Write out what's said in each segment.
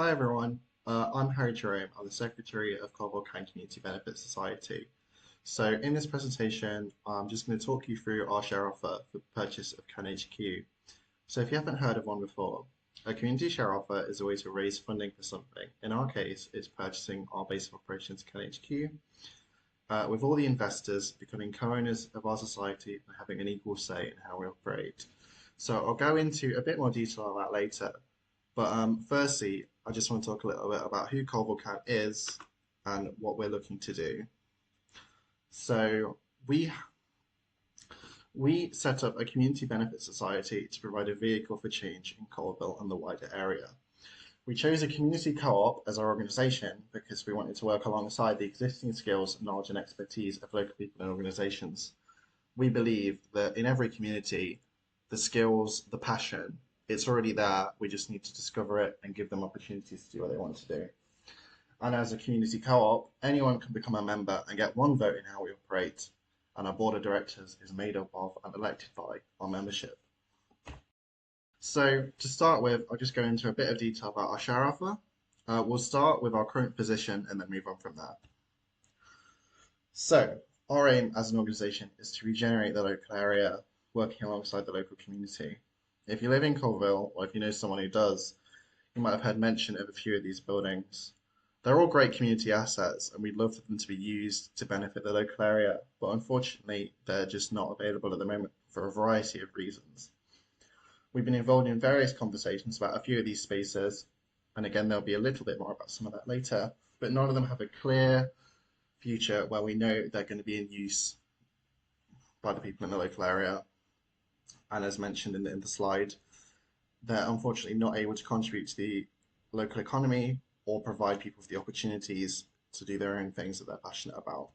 Hi everyone, I'm Harry Jerome. I'm the Secretary of Coalville Community Benefit Society. So in this presentation, I'm just going to talk you through our share offer for the purchase of Can HQ. So if you haven't heard of one before, a community share offer is a way to raise funding for something. In our case, it's purchasing our base of operations Can HQ, with all the investors becoming co-owners of our society and having an equal say in how we operate. So I'll go into a bit more detail on that later. But firstly, I just want to talk a little bit about who Coalville Cat is and what we're looking to do. So we set up a community benefit society to provide a vehicle for change in Coalville and the wider area. We chose a community co-op as our organisation because we wanted to work alongside the existing skills, knowledge and expertise of local people and organisations. We believe that in every community, the skills, the passion, it's already there. We just need to discover it and give them opportunities to do what they want to do. And as a community co-op, anyone can become a member and get one vote in how we operate. And our board of directors is made up of and elected by our membership. So to start with, I'll just go into a bit of detail about our share offer. We'll start with our current position and then move on from there. So our aim as an organisation is to regenerate the local area, working alongside the local community. If you live in Coalville, or if you know someone who does, you might have heard mention of a few of these buildings. They're all great community assets and we'd love for them to be used to benefit the local area, but unfortunately they're just not available at the moment for a variety of reasons. We've been involved in various conversations about a few of these spaces, and again there'll be a little bit more about some of that later, but none of them have a clear future where we know they're going to be in use by the people in the local area. And as mentioned in the slide, they're unfortunately not able to contribute to the local economy or provide people with the opportunities to do their own things that they're passionate about.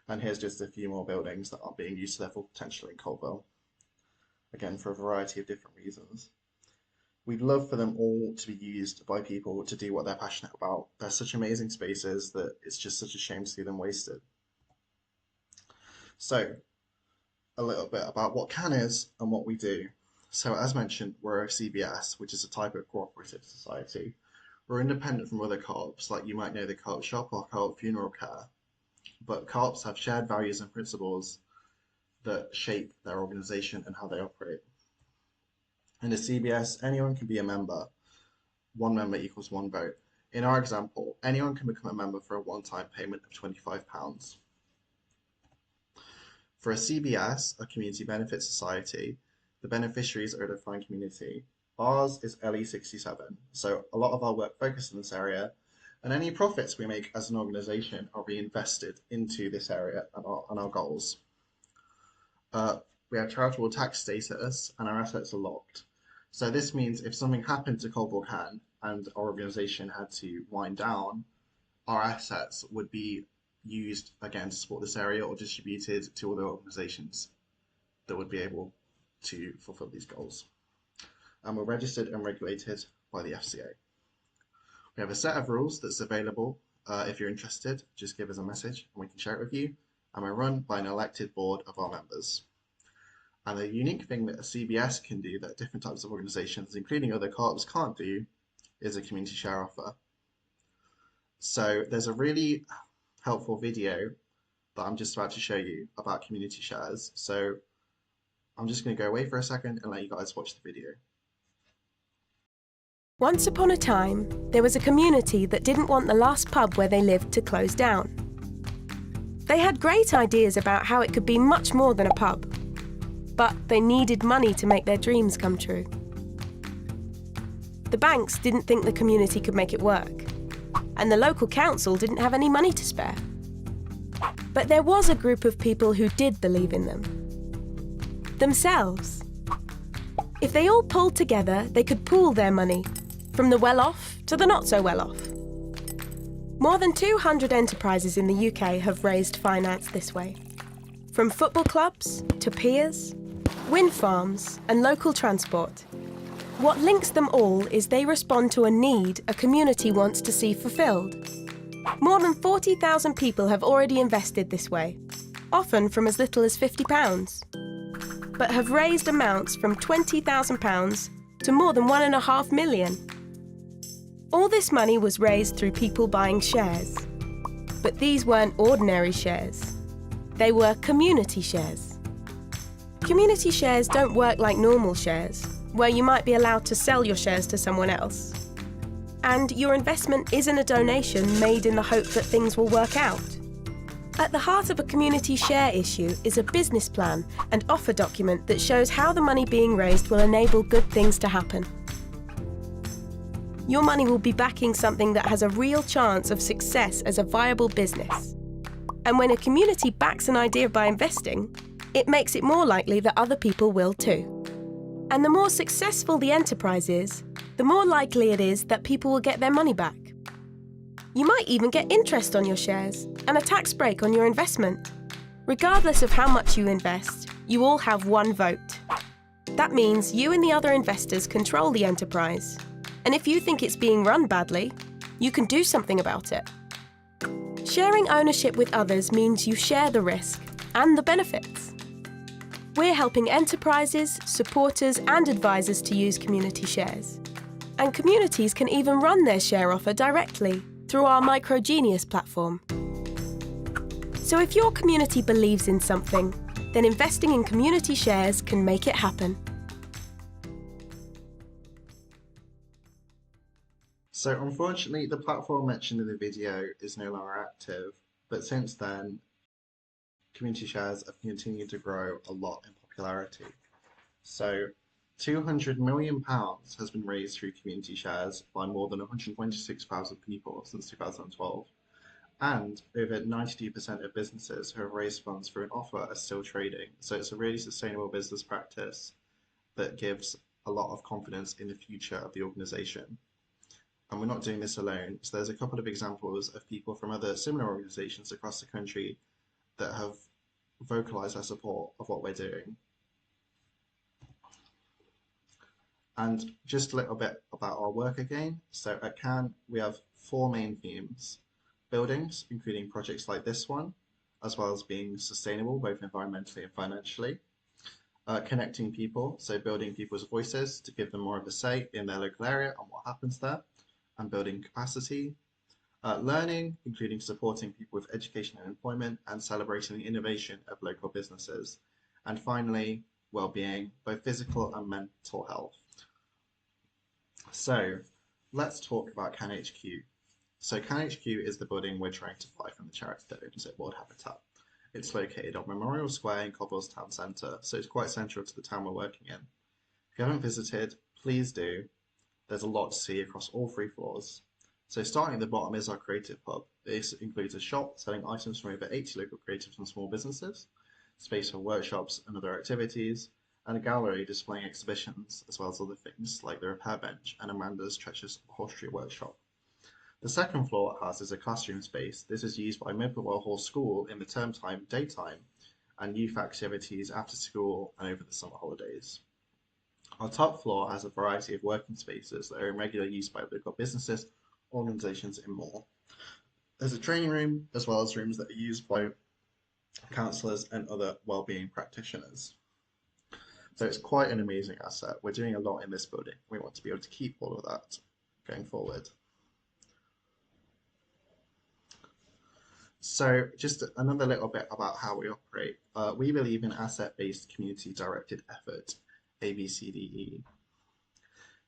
And here's just a few more buildings that aren't being used to their full potential in Coalville, again for a variety of different reasons. We'd love for them all to be used by people to do what they're passionate about. They're such amazing spaces that it's just such a shame to see them wasted. So, a little bit about what CAN is and what we do. So as mentioned, we're a CBS, which is a type of cooperative society. We're independent from other co-ops, like you might know the co-op shop or co-op funeral care, but co-ops have shared values and principles that shape their organisation and how they operate. In a CBS, anyone can be a member. One member equals one vote. In our example, anyone can become a member for a one-time payment of £25. For a CBS, a community benefit society, the beneficiaries are a defined community. Ours is LE67, so a lot of our work focuses in this area, and any profits we make as an organisation are reinvested into this area and our goals. We have charitable tax status and our assets are locked. So this means if something happened to Coalville Can and our organisation had to wind down, our assets would be used again to support this area or distributed to other organisations that would be able to fulfil these goals. And we're registered and regulated by the FCA. We have a set of rules that's available. If you're interested, just give us a message and we can share it with you. And we're run by an elected board of our members. And the unique thing that a CBS can do that different types of organisations, including other co-ops, can't do is a community share offer. So there's a really helpful video that I'm just about to show you about community shares. So I'm just going to go away for a second and let you guys watch the video. Once upon a time, there was a community that didn't want the last pub where they lived to close down. They had great ideas about how it could be much more than a pub, but they needed money to make their dreams come true. The banks didn't think the community could make it work, and the local council didn't have any money to spare. But there was a group of people who did believe in them. Themselves. If they all pulled together, they could pool their money, from the well-off to the not-so-well-off. More than 200 enterprises in the UK have raised finance this way. From football clubs to piers, wind farms and local transport. What links them all is they respond to a need a community wants to see fulfilled. More than 40,000 people have already invested this way, often from as little as £50, but have raised amounts from £20,000 to more than £1.5 million. All this money was raised through people buying shares. But these weren't ordinary shares. They were community shares. Community shares don't work like normal shares, where you might be allowed to sell your shares to someone else. And your investment isn't a donation made in the hope that things will work out. At the heart of a community share issue is a business plan and offer document that shows how the money being raised will enable good things to happen. Your money will be backing something that has a real chance of success as a viable business. And when a community backs an idea by investing, it makes it more likely that other people will too. And the more successful the enterprise is, the more likely it is that people will get their money back. You might even get interest on your shares and a tax break on your investment. Regardless of how much you invest, you all have one vote. That means you and the other investors control the enterprise. And if you think it's being run badly, you can do something about it. Sharing ownership with others means you share the risk and the benefits. We're helping enterprises, supporters and advisors to use community shares. And communities can even run their share offer directly through our MicroGenius platform. So if your community believes in something, then investing in community shares can make it happen. So unfortunately, the platform mentioned in the video is no longer active, but since then, community shares have continued to grow a lot in popularity. So £200 million has been raised through community shares by more than 126,000 people since 2012. And over 92% of businesses who have raised funds through an offer are still trading. So it's a really sustainable business practice that gives a lot of confidence in the future of the organization. And we're not doing this alone. So there's a couple of examples of people from other similar organizations across the country that have vocalized their support of what we're doing. And just a little bit about our work again. So at CAN, we have 4 main themes: buildings, including projects like this one, as well as being sustainable, both environmentally and financially. Connecting people, so building people's voices to give them more of a say in their local area and what happens there, and building capacity. Learning, including supporting people with education and employment, and celebrating the innovation of local businesses. And finally, well-being, both physical and mental health. So let's talk about CAN HQ. So CAN HQ is the building we're trying to buy from the charity that owns it, World Habitat. It's located on Memorial Square in Coalville's town centre, so it's quite central to the town we're working in. If you haven't visited, please do. There's a lot to see across all 3 floors. So starting at the bottom is our creative hub. This includes a shop selling items from over 80 local creatives and small businesses, space for workshops and other activities, and a gallery displaying exhibitions, as well as other things like the repair bench and Amanda's treacherous upholstery workshop. The second floor houses a classroom space. This is used by Mipperwell Hall School in the term time, daytime, and youth activities after school and over the summer holidays. Our top floor has a variety of working spaces that are in regular use by local businesses, organisations, and more. There's a training room, as well as rooms that are used by counsellors and other wellbeing practitioners. So it's quite an amazing asset. We're doing a lot in this building. We want to be able to keep all of that going forward. So just another little bit about how we operate. We believe in asset-based community-directed effort, ABCDE.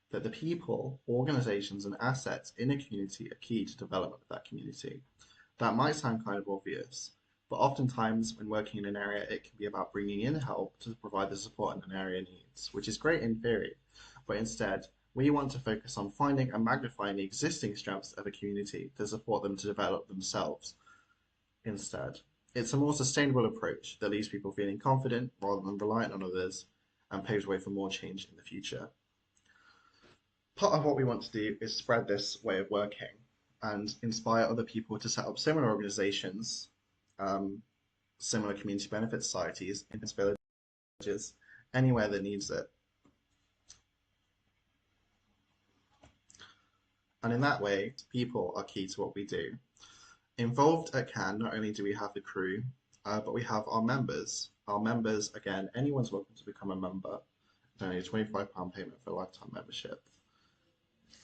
That the people, organisations and assets in a community are key to development of that community. That might sound kind of obvious, but oftentimes when working in an area, it can be about bringing in help to provide the support an area needs, which is great in theory, but instead, we want to focus on finding and magnifying the existing strengths of a community to support them to develop themselves instead. It's a more sustainable approach that leaves people feeling confident rather than reliant on others and paves way for more change in the future. Part of what we want to do is spread this way of working and inspire other people to set up similar organisations, similar community benefit societies in villages, anywhere that needs it. And in that way, people are key to what we do. Involved at CAN, not only do we have the crew, but we have our members. Our members, again, anyone's welcome to become a member. It's only a £25 payment for a lifetime membership.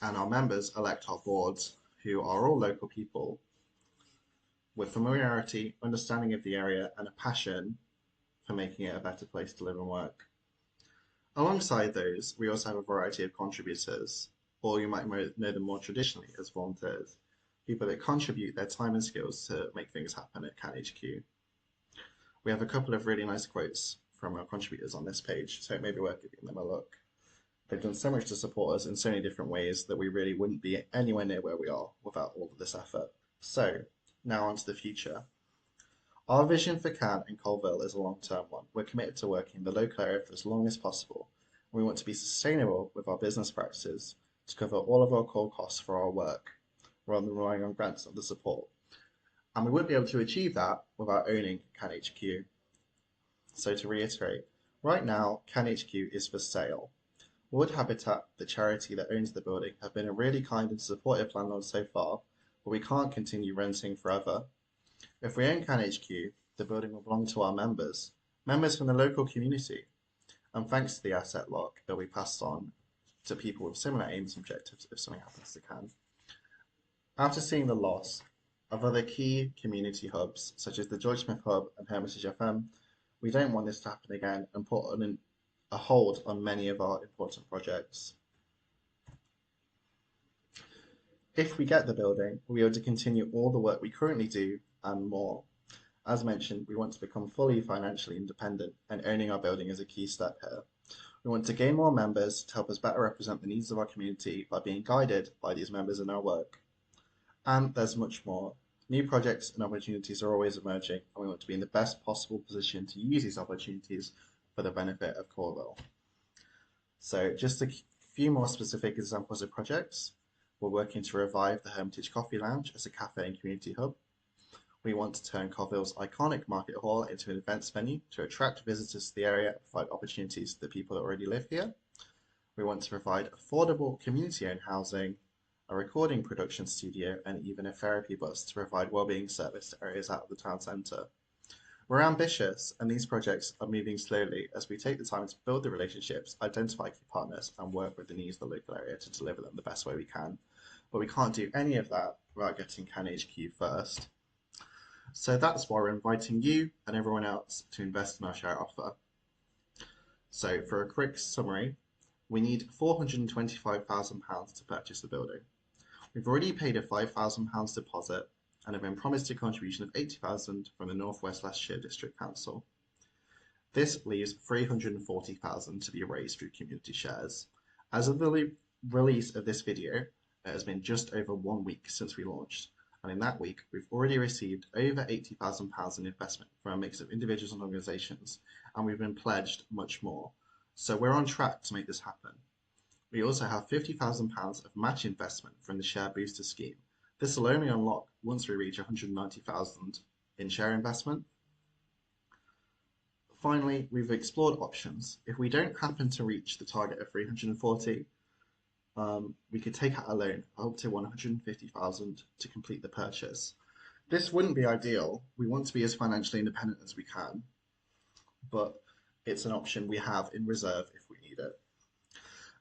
And our members elect our boards, who are all local people with familiarity, understanding of the area, and a passion for making it a better place to live and work. Alongside those, we also have a variety of contributors, or you might know them more traditionally as volunteers, people that contribute their time and skills to make things happen at CAN HQ. We have a couple of really nice quotes from our contributors on this page, so it may be worth giving them a look. They've done so much to support us in so many different ways that we really wouldn't be anywhere near where we are without all of this effort. So, now on to the future. Our vision for CAN and Coalville is a long-term one. We're committed to working in the local area for as long as possible. We want to be sustainable with our business practices to cover all of our core costs for our work, rather than relying on grants and other support. And we wouldn't be able to achieve that without owning CAN HQ. So to reiterate, right now CAN HQ is for sale. Wood Habitat, the charity that owns the building, have been a really kind and supportive landlord so far, but we can't continue renting forever. If we own CAN HQ, the building will belong to our members, members from the local community, and thanks to the asset lock, it'll be passed on to people with similar aims and objectives if something happens to CAN. After seeing the loss of other key community hubs, such as the George Smith Hub and Hermitage FM, we don't want this to happen again and put on a hold on many of our important projects. If we get the building, we'll be able to continue all the work we currently do and more. As mentioned, we want to become fully financially independent, and owning our building is a key step here. We want to gain more members to help us better represent the needs of our community by being guided by these members in our work. And there's much more. New projects and opportunities are always emerging, and we want to be in the best possible position to use these opportunities for the benefit of Coalville. So just a few more specific examples of projects. We're working to revive the Hermitage Coffee Lounge as a cafe and community hub. We want to turn Coalville's iconic market hall into an events venue to attract visitors to the area and provide opportunities to the people that already live here. We want to provide affordable community-owned housing, a recording production studio, and even a therapy bus to provide wellbeing service to areas out of the town centre. We're ambitious, and these projects are moving slowly as we take the time to build the relationships, identify key partners, and work with the needs of the local area to deliver them the best way we can. But we can't do any of that without getting CAN HQ first. So that's why we're inviting you and everyone else to invest in our share offer. So for a quick summary, we need £425,000 to purchase the building. We've already paid a £5,000 deposit and have been promised a contribution of £80,000 from the North West Leicestershire District Council. This leaves £340,000 to be raised through community shares. As of the release of this video, it has been just over 1 week since we launched, and in that week we've already received over £80,000 in investment from a mix of individuals and organisations, and we've been pledged much more. So we're on track to make this happen. We also have £50,000 of match investment from the Share Booster scheme. This will only unlock once we reach £190,000 in share investment. Finally, we've explored options. If we don't happen to reach the target of 340, we could take out a loan of up to £150,000 to complete the purchase. This wouldn't be ideal. We want to be as financially independent as we can, but it's an option we have in reserve if we need it.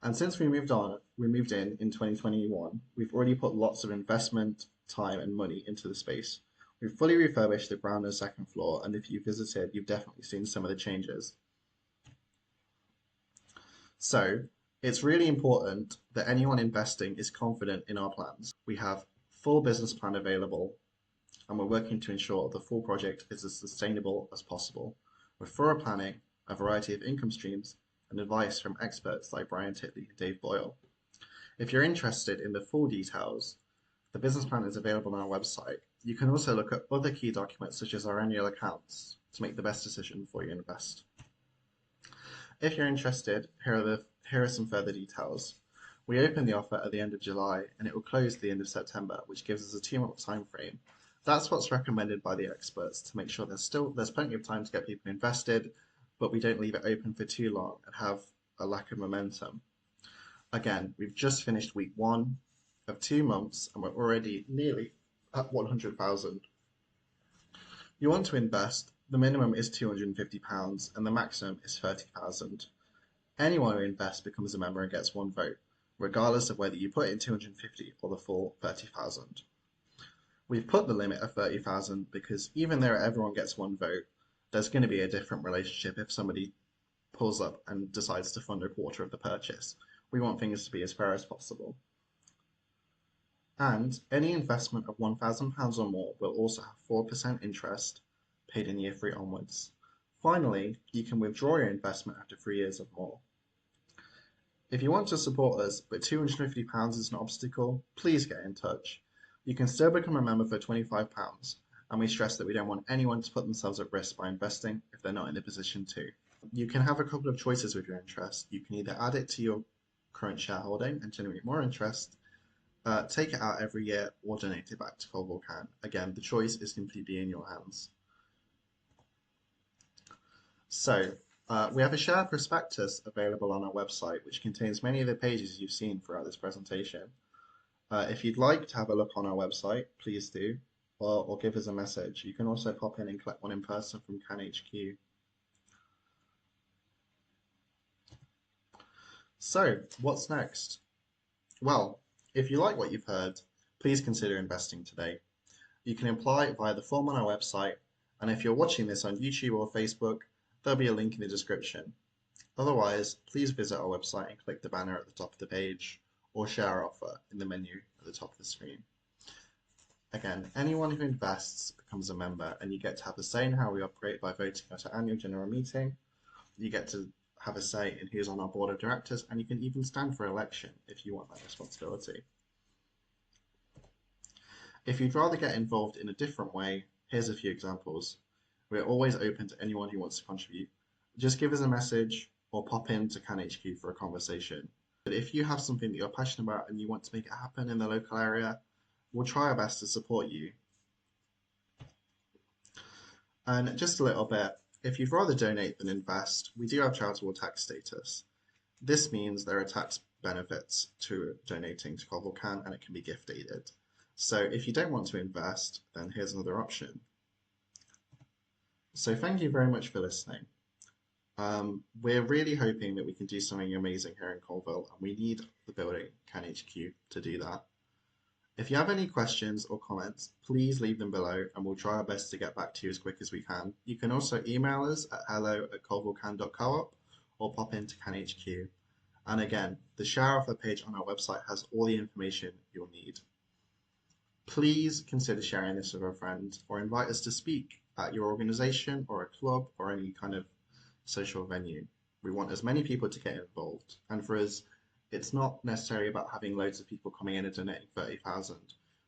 And since we moved in 2021, we've already put lots of investment, time, and money into the space. We've fully refurbished the ground and second floor, and if you visited, you've definitely seen some of the changes. So it's really important that anyone investing is confident in our plans. We have full business plan available, and we're working to ensure the full project is as sustainable as possible, with thorough planning, a variety of income streams, and advice from experts like Brian Titley and Dave Boyle. If you're interested in the full details, the business plan is available on our website. You can also look at other key documents such as our annual accounts to make the best decision before you invest. If you're interested, here are some further details. We open the offer at the end of July and it will close at the end of September, which gives us a 2-month time frame. That's what's recommended by the experts to make sure there's plenty of time to get people invested, but we don't leave it open for too long and have a lack of momentum. Again, we've just finished week 1 of 2 months and we're already nearly at 100,000. You want to invest, the minimum is £250 and the maximum is 30,000. Anyone who invests becomes a member and gets 1 vote. regardless of whether you put in 250 or the full 30,000. We've put the limit of 30,000 because even though everyone gets one vote, there's going to be a different relationship if somebody pulls up and decides to fund a quarter of the purchase. We want things to be as fair as possible. And any investment of £1,000 or more will also have 4% interest paid in year 3 onwards. Finally, you can withdraw your investment after 3 years or more. If you want to support us, but £250 is an obstacle, please get in touch. You can still become a member for £25, and we stress that we don't want anyone to put themselves at risk by investing if they're not in a position to. You can have a couple of choices with your interest. You can either add it to your current shareholding and generate more interest, take it out every year, or donate it back to Coalville Can. Again, the choice is completely in your hands. So, we have a share prospectus available on our website, which contains many of the pages you've seen throughout this presentation. If you'd like to have a look on our website, please do, or give us a message. You can also pop in and collect one in person from Can HQ. So, what's next? Well, if you like what you've heard, please consider investing today. You can apply via the form on our website, and if you're watching this on YouTube or Facebook, there'll be a link in the description. Otherwise, please visit our website and click the banner at the top of the page, or share our offer in the menu at the top of the screen. Again, anyone who invests becomes a member, and you get to have a say in how we operate by voting at our annual general meeting. You get to have a say in who's on our board of directors, and you can even stand for election if you want that responsibility. If you'd rather get involved in a different way, here's a few examples. We're always open to anyone who wants to contribute. Just give us a message or pop in to Can HQ for a conversation. But if you have something that you're passionate about and you want to make it happen in the local area, we'll try our best to support you. And just a little bit, if you'd rather donate than invest, we do have charitable tax status. This means there are tax benefits to donating to Coalville Can, and it can be gift aided. So if you don't want to invest, then here's another option. So thank you very much for listening. We're really hoping that we can do something amazing here in Coalville, and we need the building Can HQ to do that. If you have any questions or comments, please leave them below and we'll try our best to get back to you as quick as we can. You can also email us at hello@coalvillecan.coop or pop into Can HQ. And again, the share offer page on our website has all the information you'll need. Please consider sharing this with a friend or invite us to speak at your organisation or a club or any kind of social venue. We want as many people to get involved, and for us, it's not necessarily about having loads of people coming in and donating 30,000.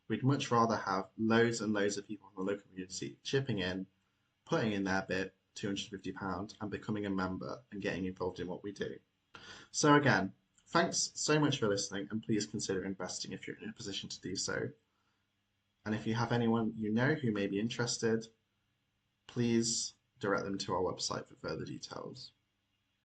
We'd much rather have loads and loads of people from the local community chipping in, putting in their bit, £250, and becoming a member and getting involved in what we do. So again, thanks so much for listening, and please consider investing if you're in a position to do so. And if you have anyone you know who may be interested, please direct them to our website for further details.